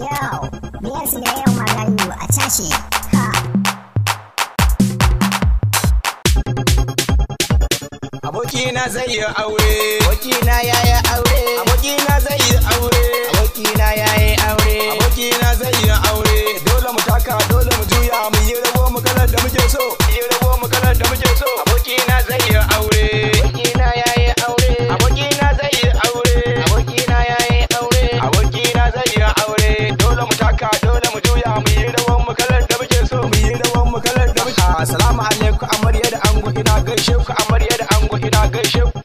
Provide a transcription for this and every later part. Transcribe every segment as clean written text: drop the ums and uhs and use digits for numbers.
Yau, biyar su da yau magayu a tashi. Ha. Abokina zai yi aure, abokina ya yi aure, abokina zai yi aure, abokina ya yi aure, abokina zai yi aure. Dole mu taka, dole mu juya, mu yi rago mu kalar da muke so, mu yi rago mu kalar da muke so. Abokina zai yi aure, abokina ya yi aure, abokina zai yi aure, abokina ya yi aure, abokina zai yi aure. Dole mu taka, dole mu juya, mu yi rago mu kalar da muke so, mu yi rago mu kalar da muke so. Assalamu alaikum amarya da ango, ina gaishe ku amarya da ango, ina gaishe ku.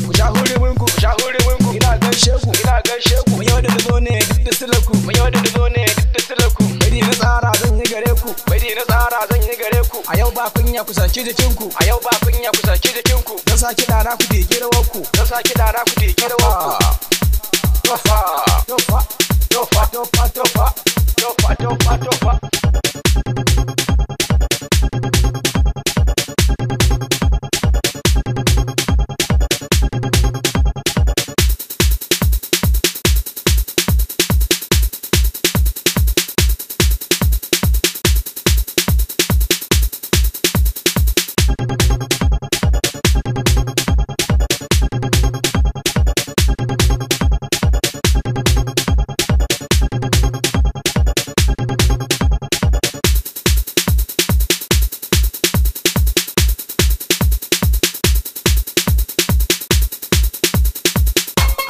Ku sha hurumunku, ku sha hurumunku, ina gaishe ku, ina gaishe ku. Mu yau da zo ne duk da silaku, mu yau da zo ne duk da silaku. Bai na tsara zan yi gare ku, bai na tsara zan yi gare ku. A yau ba kunya ku saki jikinku, a yau ba kunya ku saki jikinku. Dan saki dana ku dege rawar ku, dan saki dana ku dege rawar ku. Tofa, tofa, tofa, tofa, tofa, tofa, tofa, tofa.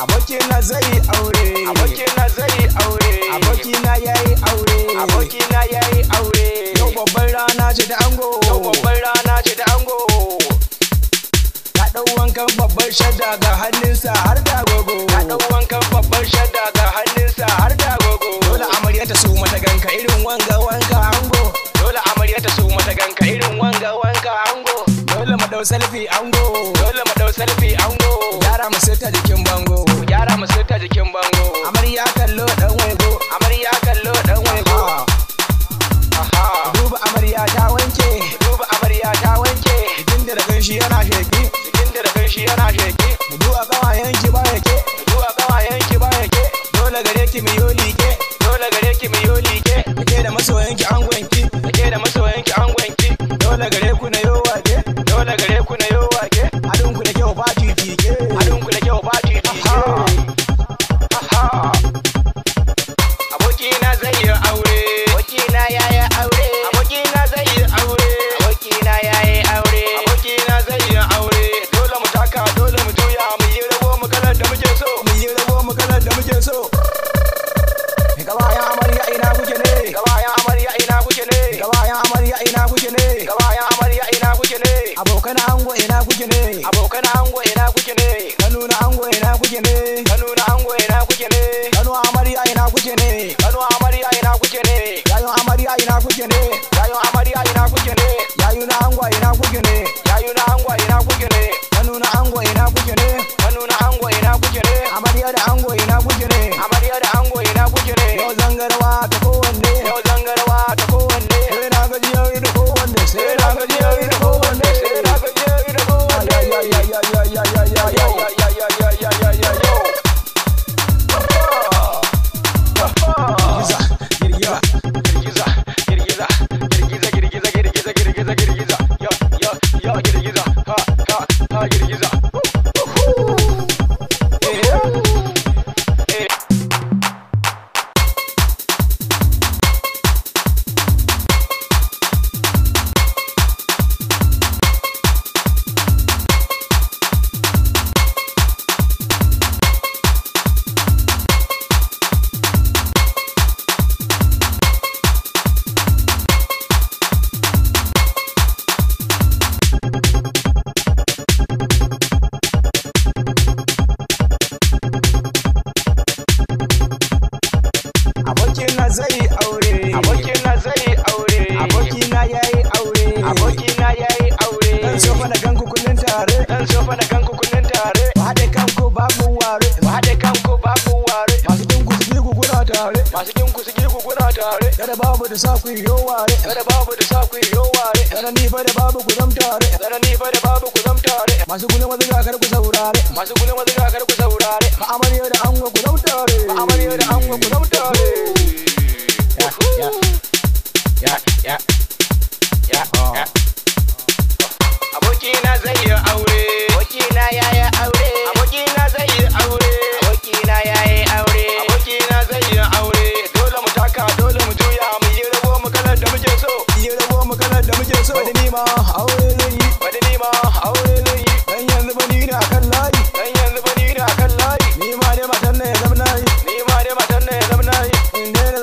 Abokina zai yi aure, abokina zai yi aure, abokina ya yi aure, abokina ya yi aure. Yau babbar rana ce da ango, yau babbar rana ce da ango. Ya ɗau wankan babbar shadda ga hannunsa har da gogo, ya ɗau wankan babbar shadda ga hannunsa har da gogo. Dole amarya ta so mata ganka irin wanga wanka ango, dole amarya ta so mata ganka irin wanga wanka ango. Dole mu ɗau selfie ango, dole mu ɗau selfie ango. Yara mu sita jikin bango, yara mu sita jikin bango. Amarya kallo dan wego, amarya kallo dan wego. Aha, duba amarya ta wanke, duba amarya ta wanke. Jikin da ragan shi yana sheki, jikin da ragan shi yana sheki. Duba kawayen ki ba yake, duba kawayen ki ba yake. Dole gare ki mu yoli ke, dole gare ki mu yoli ke. Kake da masoyan ki angon ki, kake da masoyan ki angon ki. Dole gare ku na yo wake, dole gare ku na yo wake. Adun ku da kyau ba titike, adun ku da kyau ba titike. Abokina zai yi aure, abokina ya yi aure, abokina zai yi aure, abokina ya yi aure, abokina zai yi aure. Dole mu taka, dole mu juya, mu yi rago mu kalar da muke so, mu yi rago mu kalar da muke so. Gabayan amarya ina kuke ne, gabayan amarya ina kuke ne, gabayan amarya ina kuke ne, gabayan amarya ina kuke ne. Abokan ango ina kuke ne, abokan ango ina kuke ne. Kanu na ango ina kuke ne, kanu na ango ina kuke ne. Kanu amarya ina kuke ne, kanu amarya ina kuke ne. Yayon amarya ina kuke ne, yayon amarya ina kuke ne. Yayu na ango ina kuke ne, yayu na ango ina kuke ne. Kanu na ango ina kuke ne, kanu na ango ina kuke ne. Amarya da ango ina kuke ne, amarya da ango ina kuke ne. Yau zangarwa ta kowanne, yau zangarwa ta kowanne. Sai na gajiyar da kowanne, sai na gajiyar da kowanne, sai na gajiyar da kowanne. Ya ya ya ya ya ya ya ya ya ya ya ya ya ya ya. Girgiza, girgiza, girgiza, girgiza, girgiza, girgiza, girgiza, yo yo yo girgiza, ha ha ha girgiza. Abokina zai yi aure, abokina zai yi aure, abokina ya yi aure, abokina ya yi aure. Dan so fa na ganku kullun tare, dan so fa na ganku kullun tare. Ba haɗe kanku babu ware, ba haɗe kanku babu ware. Masu dinku su girku kuna tare, masu dinku su girku kuna tare. Kada babu da sa ku yi yo ware, kada babu da sa ku yi yo ware. Kada ni fa da babu ku zam tare, kada ni fa da babu ku zam tare. Masu gulma zuga kar ku saurare, masu gulma zuga kar ku saurare. Amarya da ango ku zam tare. amarya da ango ku zama tare. Abokina zai yi aure. Abokina ya yi aure. Abokina zai yi aure. Abokina ya yi aure. Abokina zai yi aure. Dole mu taka, dole mu juya, mu yi rabo mu kalar da muke so. Yi rabo mu kalar da muke so. Bada nima aure zai yi. Bada nima aure zai yi. Dan yanzu ba ni na kan layi. Dan yanzu ba ni na kan layi. Ni ma dai matan ne ya zama nayi. Ni ma dai matan ne ya zama nayi. In dai na